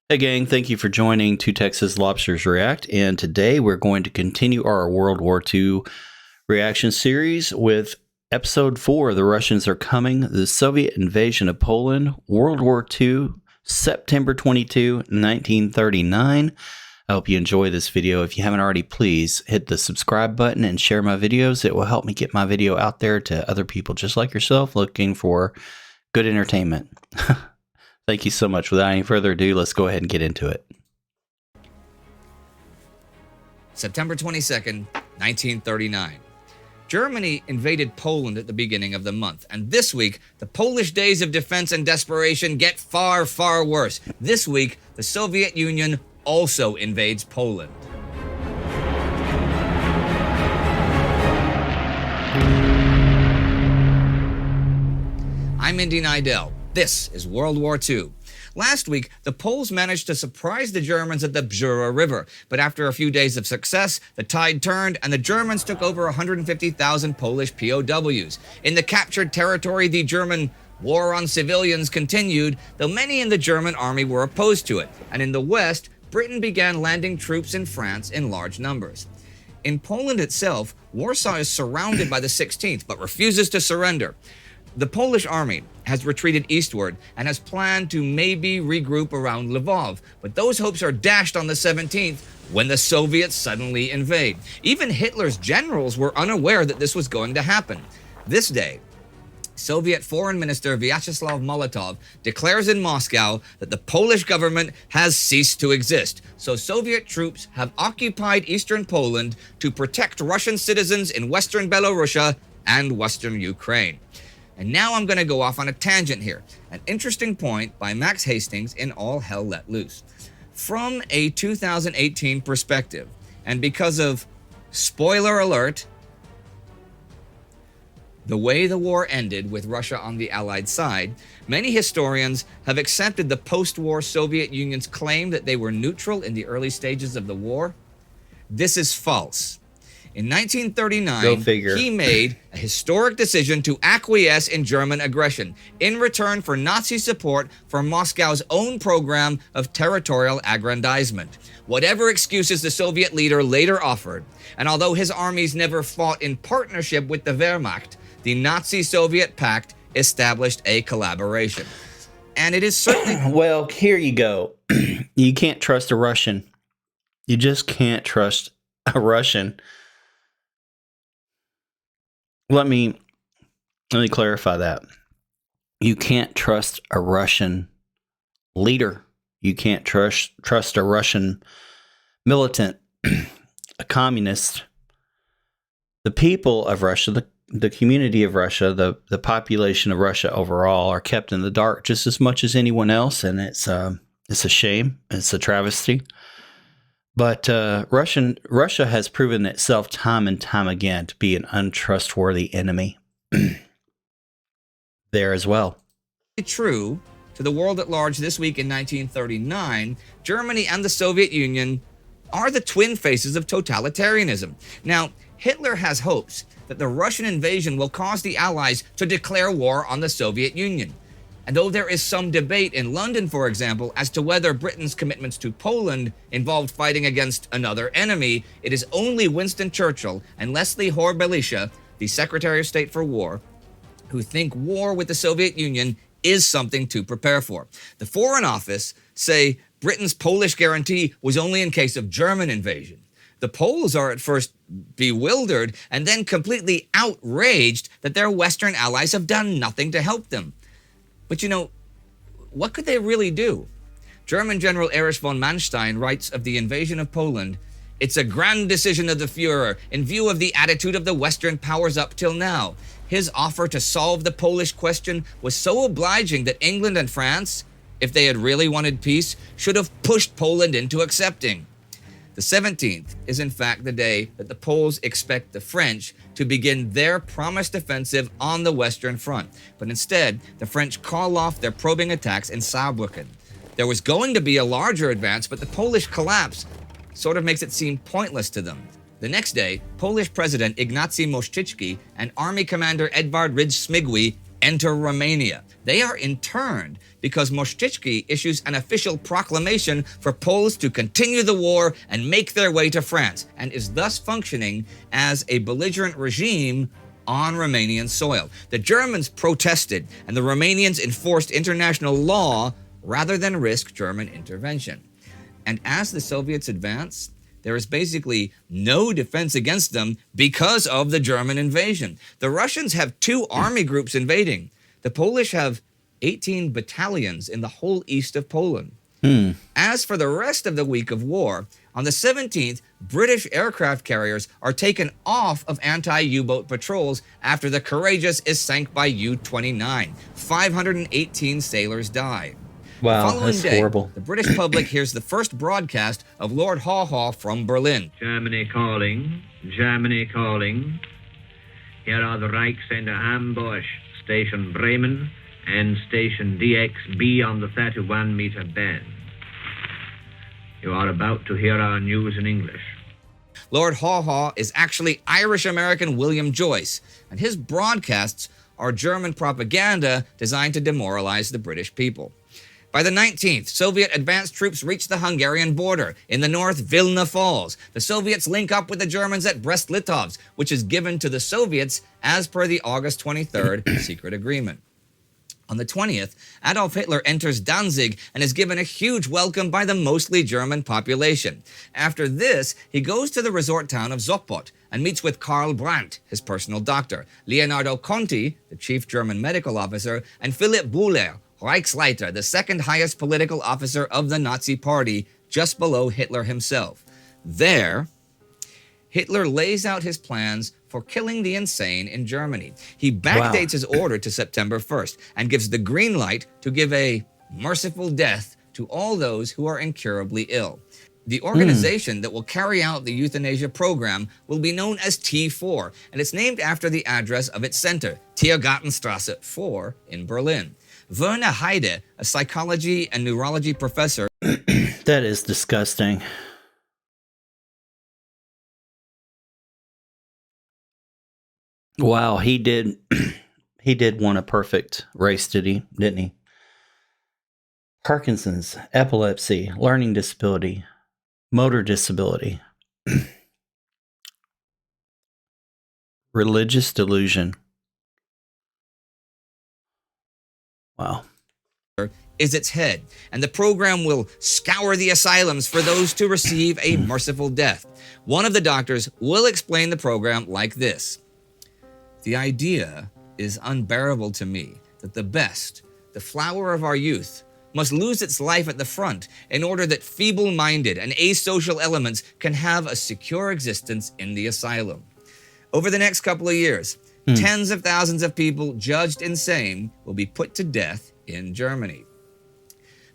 Hey gang, thank you for joining Two Texas Lobsters React, and today we're going to continue our World War II reaction series with Episode 4, The Russians Are Coming, the Soviet Invasion of Poland, World War II, September 22, 1939. I hope you enjoy this video. If you haven't already, please hit the subscribe button and share my videos. It will help me get my video out there to other people just like yourself looking for good entertainment. Thank you so much. Without any further ado, let's go ahead and get into it. September 22nd, 1939. Germany invaded Poland at the beginning of the month, and this week, the Polish days of defense and desperation get far, far worse. This week, the Soviet Union also invades Poland. I'm Indy Nidell. This is World War II. Last week, the Poles managed to surprise the Germans at the Bzura River, but after a few days of success, the tide turned and the Germans took over 150,000 Polish POWs. In the captured territory, the German war on civilians continued, though many in the German army were opposed to it, and in the West, Britain began landing troops in France in large numbers. In Poland itself, Warsaw is surrounded by the 16th, but refuses to surrender. The Polish army has retreated eastward and has planned to maybe regroup around Lvov, but those hopes are dashed on the 17th when the Soviets suddenly invade. Even Hitler's generals were unaware that this was going to happen. This day, Soviet Foreign Minister Vyacheslav Molotov declares in Moscow that the Polish government has ceased to exist, so Soviet troops have occupied eastern Poland to protect Russian citizens in western Belarusia and western Ukraine. And now I'm going to go off on a tangent here. An interesting point by Max Hastings in All Hell Let Loose. From a 2018 perspective, and because of, spoiler alert, the way the war ended with Russia on the Allied side, many historians have accepted the post-war Soviet Union's claim that they were neutral in the early stages of the war. This is false. In 1939, he made a historic decision to acquiesce in German aggression in return for Nazi support for Moscow's own program of territorial aggrandizement. Whatever excuses the Soviet leader later offered, and although his armies never fought in partnership with the Wehrmacht, the Nazi-Soviet pact established a collaboration. And it is certainly... Well, here you go. You can't trust a Russian. You just can't trust a Russian. Let me clarify that. You can't trust a Russian leader. You can't trust a Russian militant, a communist. The people of Russia, the community of Russia, the population of Russia overall are kept in the dark just as much as anyone else, and it's a shame. It's a travesty. But Russia has proven itself time and time again to be an untrustworthy enemy there as well. True to the world at large this week in 1939, Germany and the Soviet Union are the twin faces of totalitarianism. Now, Hitler has hopes that the Russian invasion will cause the Allies to declare war on the Soviet Union. And though there is some debate in London, for example, as to whether Britain's commitments to Poland involved fighting against another enemy, it is only Winston Churchill and Leslie Hore-Belisha, the Secretary of State for War, who think war with the Soviet Union is something to prepare for. The Foreign Office say Britain's Polish guarantee was only in case of German invasion. The Poles are at first bewildered and then completely outraged that their Western allies have done nothing to help them. But you know, what could they really do? German General Erich von Manstein writes of the invasion of Poland, "It's a grand decision of the Führer in view of the attitude of the Western powers up till now. His offer to solve the Polish question was so obliging that England and France, if they had really wanted peace, should have pushed Poland into accepting." The 17th is in fact the day that the Poles expect the French to begin their promised offensive on the Western Front. But instead, the French call off their probing attacks in Saarbrücken. There was going to be a larger advance, but the Polish collapse sort of makes it seem pointless to them. The next day, Polish President Ignacy Mościcki and Army Commander Edvard Rydz-Smigły enter Romania. They are interned because Mościcki issues an official proclamation for Poles to continue the war and make their way to France, and is thus functioning as a belligerent regime on Romanian soil. The Germans protested, and the Romanians enforced international law rather than risk German intervention. And as the Soviets advance, there is basically no defense against them because of the German invasion. The Russians have 2 army groups invading. The Polish have 18 battalions in the whole east of Poland. As for the rest of the week of war, on the 17th, British aircraft carriers are taken off of anti-U-boat patrols after the Courageous is sank by U-29. 518 sailors died. Wow, The following that's day, horrible. the British public hears the first broadcast of Lord Haw-Haw from Berlin. Germany calling, Germany calling. Here are the Reichs under ambush. Station Bremen and Station DXB on the 31-meter band. You are about to hear our news in English. Lord Haw-Haw is actually Irish-American William Joyce, and his broadcasts are German propaganda designed to demoralize the British people. By the 19th, Soviet advanced troops reach the Hungarian border. In the north, Vilna falls. The Soviets link up with the Germans at Brest-Litovsk, which is given to the Soviets as per the August 23rd secret agreement. On the 20th, Adolf Hitler enters Danzig and is given a huge welcome by the mostly German population. After this, he goes to the resort town of Sopot and meets with Karl Brandt, his personal doctor, Leonardo Conti, the chief German medical officer, and Philipp Buhler, Reichsleiter, the second highest political officer of the Nazi Party, just below Hitler himself. There, Hitler lays out his plans for killing the insane in Germany. He backdates his order to September 1st and gives the green light to give a merciful death to all those who are incurably ill. The organization that will carry out the euthanasia program will be known as T4, and it's named after the address of its center, Tiergartenstrasse 4 in Berlin. Werner Heide, a psychology and neurology professor. That is disgusting. Wow, he did want a perfect race, didn't he? Parkinson's, epilepsy, learning disability, motor disability, religious delusion. Wow. Is its head, and the program will scour the asylums for those to receive a merciful death. One of the doctors will explain the program like this. The idea is unbearable to me that the best, the flower of our youth, must lose its life at the front in order that feeble-minded and asocial elements can have a secure existence in the asylum. Over the next couple of years, tens of thousands of people judged insane will be put to death in Germany.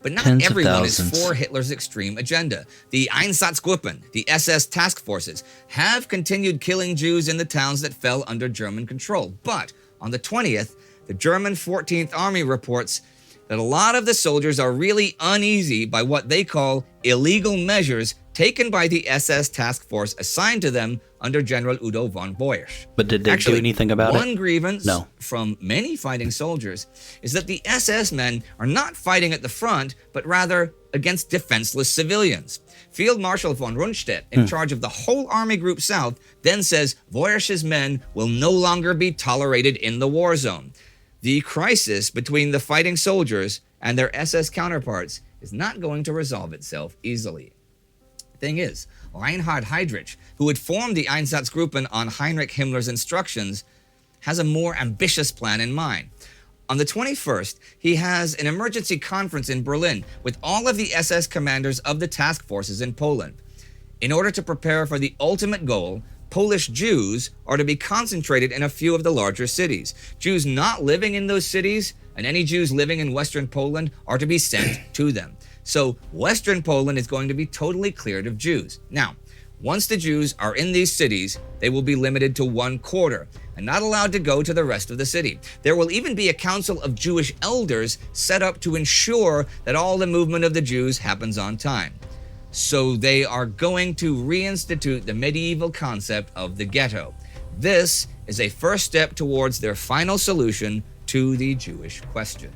But not everyone is for Hitler's extreme agenda. The Einsatzgruppen, the SS task forces, have continued killing Jews in the towns that fell under German control. But on the 20th, the German 14th Army reports that a lot of the soldiers are really uneasy by what they call illegal measures taken by the SS task force assigned to them under General Udo von Boysch. But did they do anything about it? One grievance from many fighting soldiers is that the SS men are not fighting at the front, but rather against defenseless civilians. Field Marshal von Rundstedt, in charge of the whole Army Group South, then says Boysch's men will no longer be tolerated in the war zone. The crisis between the fighting soldiers and their SS counterparts is not going to resolve itself easily. Thing is, Reinhard Heydrich, who had formed the Einsatzgruppen on Heinrich Himmler's instructions, has a more ambitious plan in mind. On the 21st, he has an emergency conference in Berlin with all of the SS commanders of the task forces in Poland. In order to prepare for the ultimate goal, Polish Jews are to be concentrated in a few of the larger cities. Jews not living in those cities and any Jews living in Western Poland are to be sent to them. So Western Poland is going to be totally cleared of Jews. Now, once the Jews are in these cities, they will be limited to one quarter and not allowed to go to the rest of the city. There will even be a council of Jewish elders set up to ensure that all the movement of the Jews happens on time. So they are going to reinstitute the medieval concept of the ghetto. This is a first step towards their final solution to the Jewish question.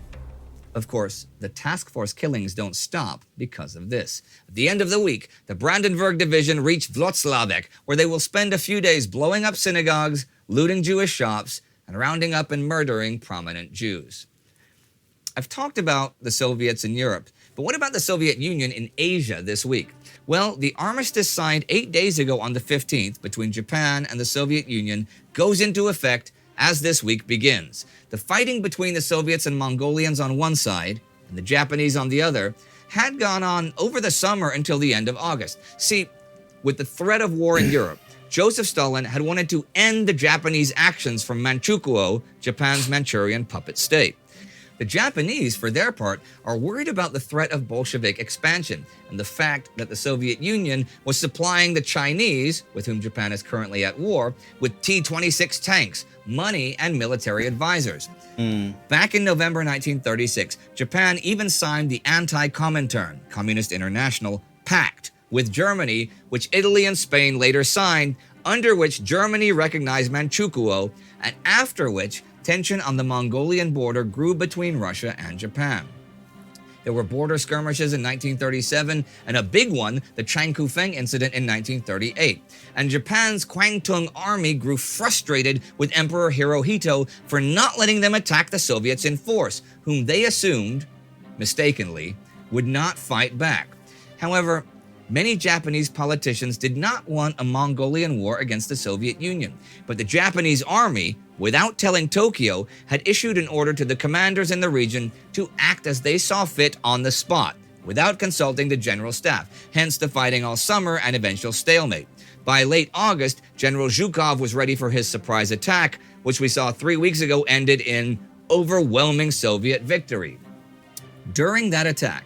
Of course, the task force killings don't stop because of this. At the end of the week, the Brandenburg Division reached Wlocławek, where they will spend a few days blowing up synagogues, looting Jewish shops, and rounding up and murdering prominent Jews. I've talked about the Soviets in Europe, but what about the Soviet Union in Asia this week? Well, the armistice signed 8 days ago on the 15th between Japan and the Soviet Union goes into effect as this week begins. The fighting between the Soviets and Mongolians on one side and the Japanese on the other had gone on over the summer until the end of August. See, with the threat of war in Europe, Joseph Stalin had wanted to end the Japanese actions from Manchukuo, Japan's Manchurian puppet state. The Japanese, for their part, are worried about the threat of Bolshevik expansion and the fact that the Soviet Union was supplying the Chinese, with whom Japan is currently at war, with T-26 tanks, money, and military advisors. Back in November 1936, Japan even signed the Anti-Comintern, Communist International, Pact with Germany, which Italy and Spain later signed, under which Germany recognized Manchukuo, and after which tension on the Mongolian border grew between Russia and Japan. There were border skirmishes in 1937, and a big one, the Changkufeng incident in 1938. And Japan's Kwangtung army grew frustrated with Emperor Hirohito for not letting them attack the Soviets in force, whom they assumed, mistakenly, would not fight back. However, many Japanese politicians did not want a Mongolian war against the Soviet Union, but the Japanese army, without telling Tokyo, had issued an order to the commanders in the region to act as they saw fit on the spot, without consulting the general staff, hence the fighting all summer and eventual stalemate. By late August, General Zhukov was ready for his surprise attack, which we saw 3 weeks ago ended in overwhelming Soviet victory. During that attack,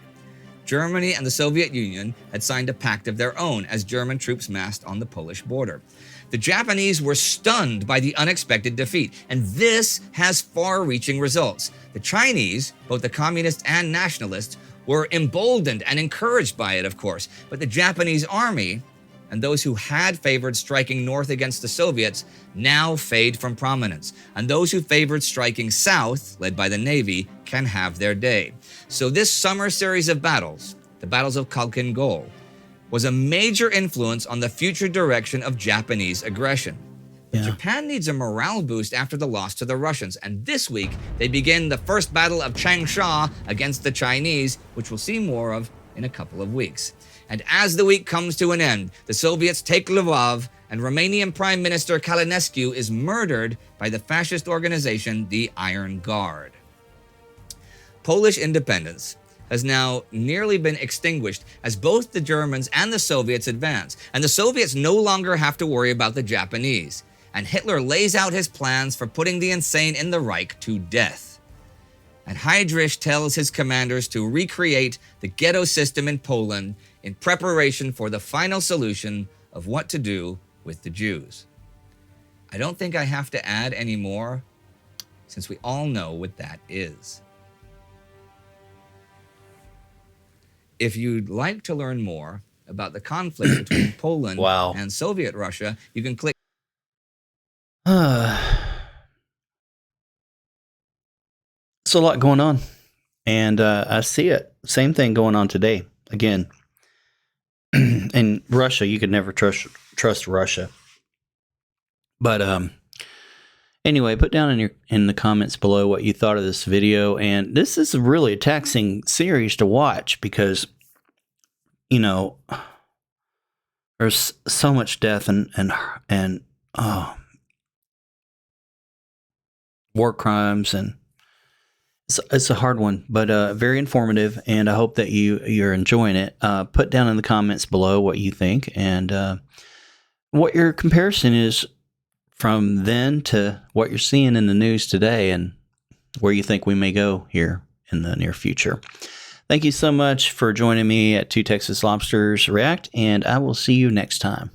Germany and the Soviet Union had signed a pact of their own as German troops massed on the Polish border. The Japanese were stunned by the unexpected defeat, and this has far-reaching results. The Chinese, both the communists and nationalists, were emboldened and encouraged by it, of course, but the Japanese army, and those who had favored striking north against the Soviets, now fade from prominence, and those who favored striking south, led by the Navy, can have their day. So this summer series of battles, the battles of Khalkhin Gol, was a major influence on the future direction of Japanese aggression. But Japan needs a morale boost after the loss to the Russians, and this week they begin the first battle of Changsha against the Chinese, which we'll see more of in a couple of weeks. And as the week comes to an end, the Soviets take Lvov, and Romanian Prime Minister Călinescu is murdered by the fascist organization, the Iron Guard. Polish independence has now nearly been extinguished as both the Germans and the Soviets advance, and the Soviets no longer have to worry about the Japanese. And Hitler lays out his plans for putting the insane in the Reich to death. And Heydrich tells his commanders to recreate the ghetto system in Poland in preparation for the final solution of what to do with the Jews. I don't think I have to add any more, since we all know what that is. If you'd like to learn more about the conflict between Poland and Soviet Russia, you can click. It's a lot going on, and I see it. Same thing going on today. Again, in Russia, you could never trust Russia. But anyway, put down in the comments below what you thought of this video. And this is really a taxing series to watch because, you know, there's so much death and war crimes, and it's a hard one, but very informative. And I hope that you're enjoying it. Put down in the comments below what you think and what your comparison is from then to what you're seeing in the news today and where you think we may go here in the near future. Thank you so much for joining me at 2 Texas Lobsters React, and I will see you next time.